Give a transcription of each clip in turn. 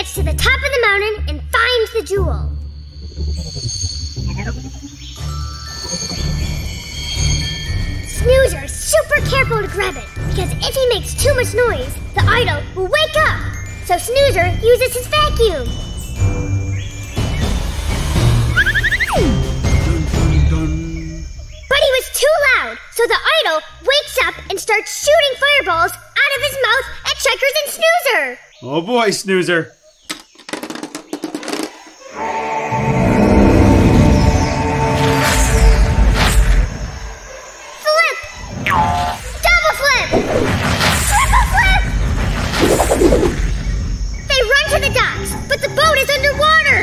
gets to the top of the mountain and finds the jewel. Snoozer's super careful to grab it, because if he makes too much noise, the idol will wake up. So Snoozer uses his vacuum. But he was too loud, so the idol wakes up and starts shooting fireballs out of his mouth at Checkers and Snoozer. Oh boy, Snoozer. Flip! Double flip! Triple flip! They run to the docks, but the boat is underwater.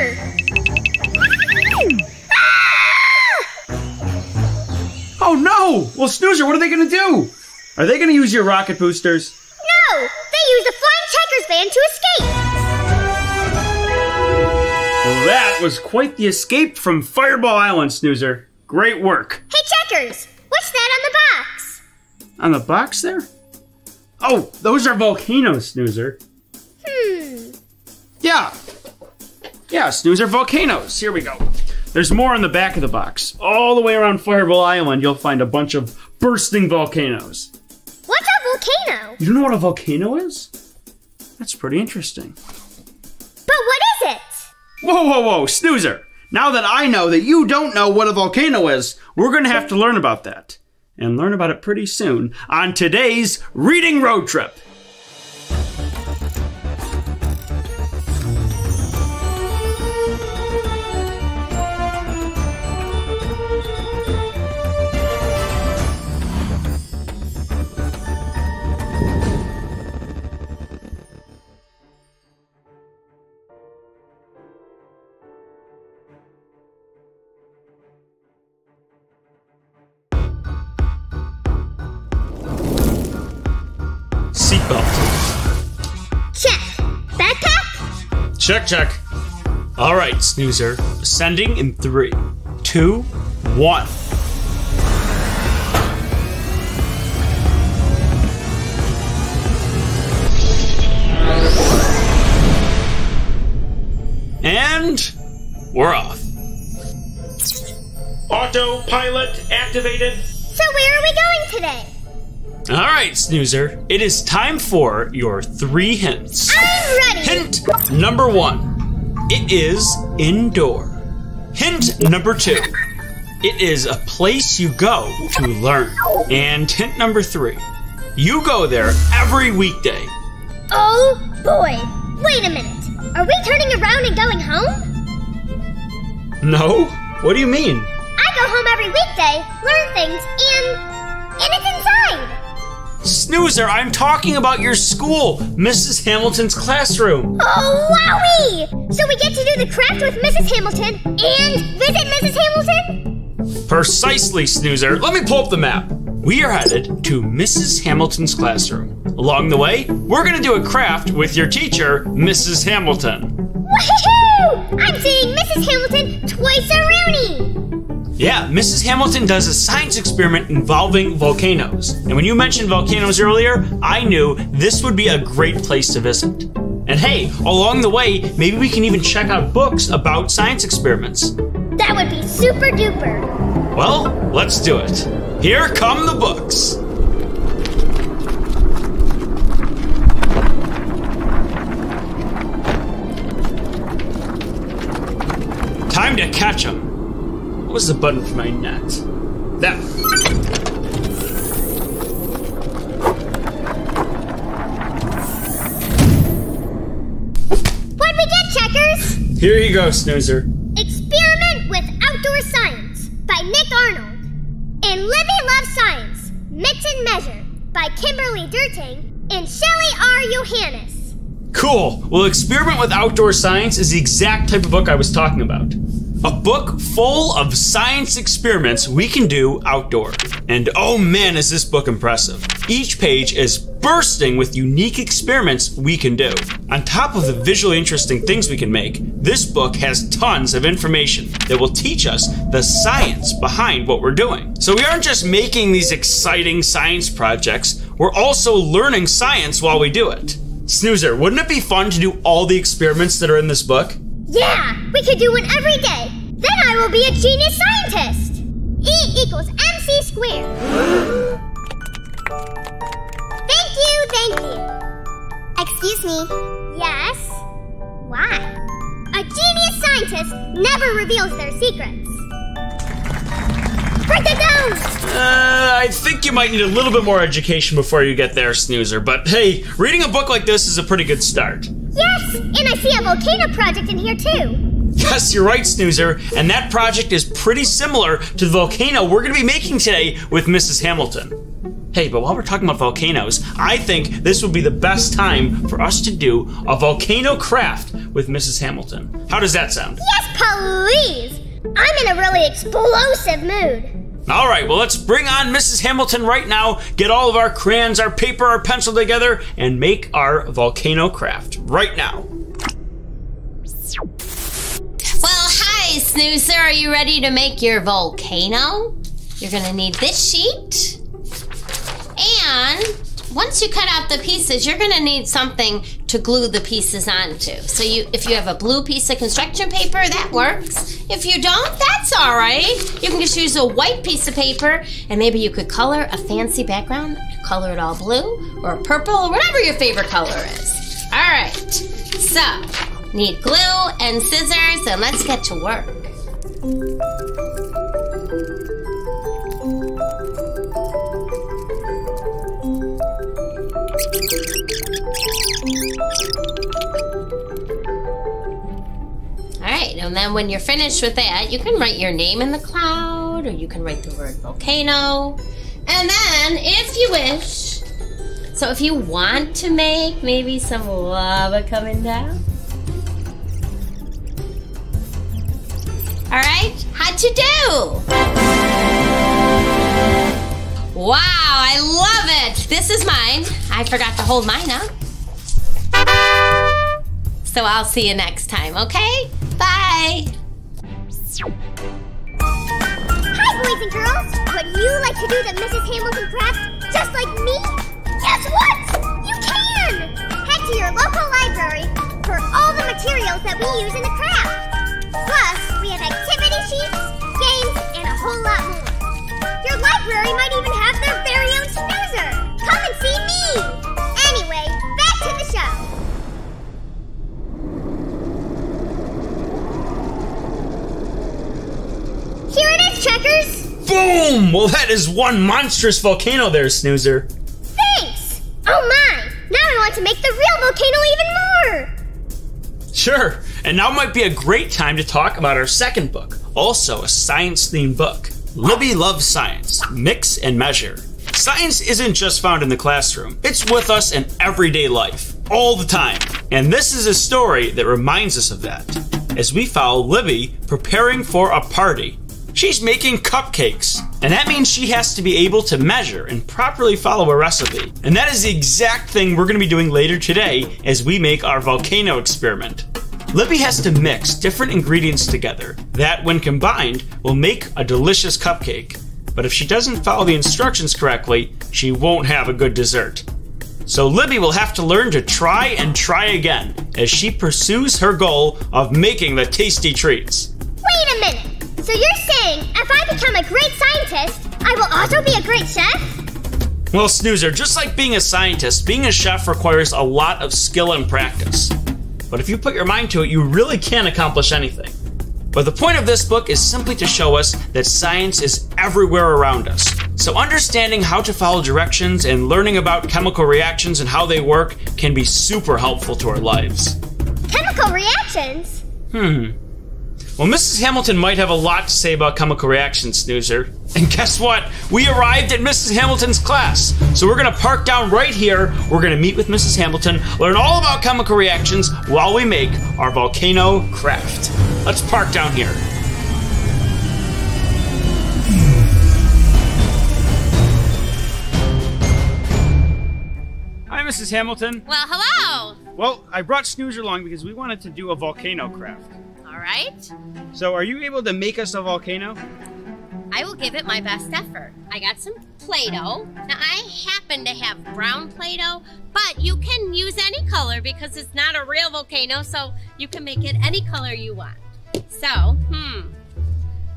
Oh no! Well, Snoozer, what are they gonna do? Are they gonna use your rocket boosters? No! They use the flying Checkers van to escape! Well, that was quite the escape from Fireball Island, Snoozer. Great work. Hey, Checkers! What's that on the box? On the box there? Oh, those are volcanoes, Snoozer. Yeah, Snoozer, volcanoes. Here we go. There's more on the back of the box. All the way around Fireball Island, you'll find a bunch of bursting volcanoes. What's a volcano? You don't know what a volcano is? That's pretty interesting. But what is it? Whoa, Snoozer. Now that I know that you don't know what a volcano is, we're going to have to learn about that. And learn about it pretty soon on today's Reading Road Trip. Seatbelt. Check. Backpack? Check. All right, Snoozer. Ascending in 3, 2, 1. And we're off. Autopilot activated. So where are we going today? All right, Snoozer. It is time for your 3 hints. I'm ready! Hint number 1. It is indoor. Hint number 2. It is a place you go to learn. And hint number 3. You go there every weekday. Oh boy! Wait a minute. Are we turning around and going home? No? What do you mean? I go home every weekday, learn things, and it's inside. Snoozer, I'm talking about your school, Mrs. Hamilton's classroom. Oh, wowie! So we get to do the craft with Mrs. Hamilton and visit Mrs. Hamilton? Precisely, Snoozer. Let me pull up the map. We are headed to Mrs. Hamilton's classroom. Along the way, we're gonna do a craft with your teacher, Mrs. Hamilton. Woohoo! I'm seeing Mrs. Hamilton twice around. Yeah, Mrs. Hamilton does a science experiment involving volcanoes. And when you mentioned volcanoes earlier, I knew this would be a great place to visit. And hey, along the way, maybe we can even check out books about science experiments. That would be super duper. Well, let's do it. Here come the books. Time to catch them. What was the button for my net? That. What'd we get, Checkers? Here you go, Snoozer. Experiment with Outdoor Science by Nick Arnold. And Living Loves Science, Mix and Measure by Kimberly Derting and Shelley R. Johannes. Cool. Well, Experiment with Outdoor Science is the exact type of book I was talking about. A book full of science experiments we can do outdoor. And oh man, is this book impressive. Each page is bursting with unique experiments we can do. On top of the visually interesting things we can make, this book has tons of information that will teach us the science behind what we're doing. So we aren't just making these exciting science projects, we're also learning science while we do it. Snoozer, wouldn't it be fun to do all the experiments that are in this book? Yeah, we could do one every day. Then I will be a genius scientist. E equals MC squared. Thank you. Excuse me. Yes? Why? A genius scientist never reveals their secrets. Break it down! I think you might need a little bit more education before you get there, Snoozer. But hey, reading a book like this is a pretty good start. Yes, and I see a volcano project in here too. Yes, you're right, Snoozer. And that project is pretty similar to the volcano we're going to be making today with Mrs. Hamilton. Hey, but while we're talking about volcanoes, I think this would be the best time for us to do a volcano craft with Mrs. Hamilton. How does that sound? Yes, please! I'm in a really explosive mood. All right, well, let's bring on Mrs. Hamilton right now, get all of our crayons, our paper, our pencil together, and make our volcano craft right now. Well, hi, Snoozer. Are you ready to make your volcano? You're gonna need this sheet. And once you cut out the pieces, you're gonna need something to glue the pieces onto. So if you have a blue piece of construction paper, that works. If you don't, that's all right. You can just use a white piece of paper, and maybe you could color a fancy background, color it all blue or purple or whatever your favorite color is. All right, so need glue and scissors, and let's get to work. Alright, and then when you're finished with that, you can write your name in the cloud, or you can write the word volcano. And then, if you wish, so if you want to make maybe some lava coming down. Alright, how'd you do? Wow, I love it! This is mine. I forgot to hold mine up. So I'll see you next time, okay? Bye! Hi, boys and girls! Would you like to do the Mrs. Hamilton craft just like me? Guess what? You can! Head to your local library for all the materials that we use in the craft. Plus, we have activity sheets, games, and a whole lot more. Your library might even have their very own Snoozer. Come and see me! Anyway, back to the show. Here it is, Checkers! Boom! Well, that is one monstrous volcano there, Snoozer. Thanks! Oh my! Now I want to make the real volcano even more! Sure, and now might be a great time to talk about our second book, also a science-themed book. Libby Loves Science, Mix and Measure. Science isn't just found in the classroom. It's with us in everyday life, all the time. And this is a story that reminds us of that, as we follow Libby preparing for a party. She's making cupcakes, and that means she has to be able to measure and properly follow a recipe. And that is the exact thing we're gonna be doing later today as we make our volcano experiment. Libby has to mix different ingredients together that, when combined, will make a delicious cupcake. But if she doesn't follow the instructions correctly, she won't have a good dessert. So Libby will have to learn to try and try again as she pursues her goal of making the tasty treats. Wait a minute! So you're saying if I become a great scientist, I will also be a great chef? Well, Snoozer, just like being a scientist, being a chef requires a lot of skill and practice. But if you put your mind to it, you really can accomplish anything. But the point of this book is simply to show us that science is everywhere around us. So understanding how to follow directions and learning about chemical reactions and how they work can be super helpful to our lives. Chemical reactions? Well, Mrs. Hamilton might have a lot to say about chemical reactions, Snoozer. And guess what? We arrived at Mrs. Hamilton's class. So we're gonna park down right here. We're gonna meet with Mrs. Hamilton, learn all about chemical reactions while we make our volcano craft. Let's park down here. Hi, Mrs. Hamilton. Well, hello. Well, I brought Snoozer along because we wanted to do a volcano craft. All right. So are you able to make us a volcano? I will give it my best effort. I got some Play-Doh. Now, I happen happen to have brown Play-Doh, but you can use any color because it's not a real volcano, so you can make it any color you want. So,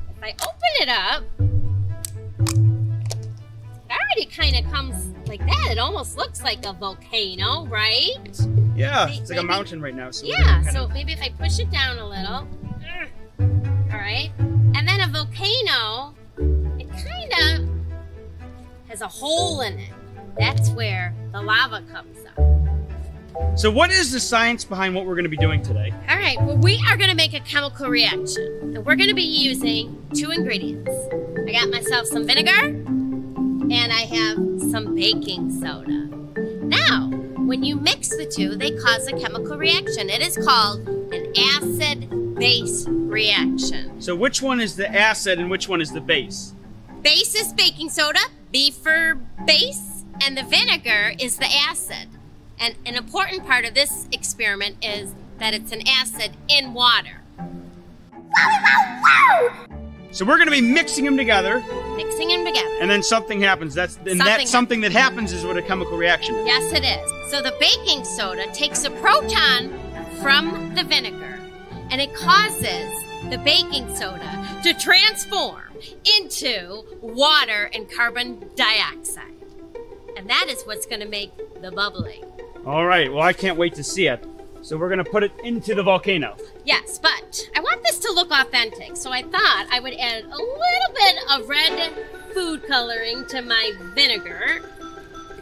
if I open it up, it already kind of comes like that. It almost looks like a volcano, right? Yeah, it's like a mountain right now. So yeah, so maybe if I push it down a little. All right. And then a volcano, it kind of has a hole in it. That's where the lava comes up. So what is the science behind what we're going to be doing today? All right, well, we are going to make a chemical reaction. And we're going to be using 2 ingredients. I got myself some vinegar, and I have some baking soda. Now, when you mix the two, they cause a chemical reaction. It is called an acid-base reaction. So which one is the acid and which one is the base? Base is baking soda, B for base, and the vinegar is the acid. And an important part of this experiment is that it's an acid in water. So we're going to be mixing them together. Mixing them together. And then something happens. Something that happens is what a chemical reaction is. Yes, it is. So the baking soda takes a proton from the vinegar, and it causes the baking soda to transform into water and carbon dioxide. And that is what's going to make the bubbling. All right, well, I can't wait to see it. So we're going to put it into the volcano. Yes, but I want this to look authentic, so I thought I would add a little bit of red food coloring to my vinegar,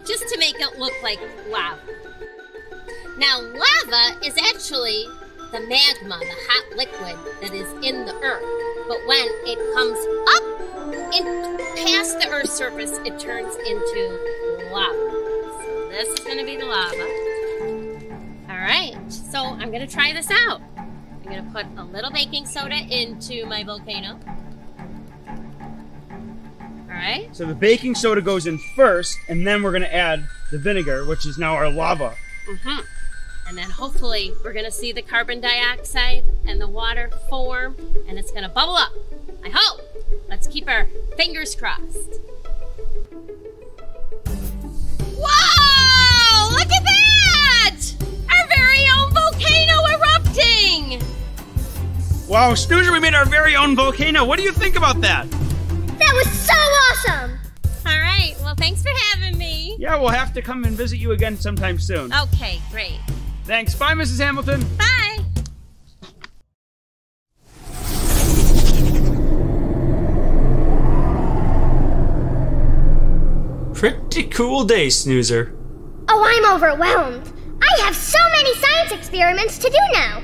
just to make it look like lava. Now, lava is actually the magma, the hot liquid that is in the earth. But when it comes up past the earth's surface, it turns into lava. So this is going to be the lava. All right, so I'm going to try this out. I'm going to put a little baking soda into my volcano. All right. So the baking soda goes in first, and then we're going to add the vinegar, which is now our lava. Mm-hmm. And then hopefully we're going to see the carbon dioxide and the water form, and it's going to bubble up. I hope. Let's keep our fingers crossed. Whoa! Look at that! Our very own volcano erupting! Wow, Snoozer, we made our very own volcano. What do you think about that? That was so awesome! All right, well, thanks for having me. Yeah, we'll have to come and visit you again sometime soon. Okay, great. Thanks. Bye, Mrs. Hamilton. Bye. Pretty cool day, Snoozer. Oh, I'm overwhelmed. I have so many science experiments to do now.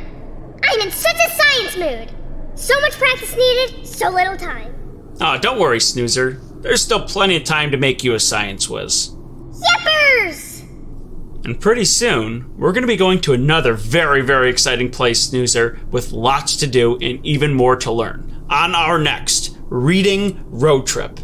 I'm in such a science mood. So much practice needed, so little time. Oh, don't worry, Snoozer. There's still plenty of time to make you a science whiz. Yippers! And pretty soon, we're going to be going to another very, very exciting place, Snoozer, with lots to do and even more to learn on our next Reading Road Trip.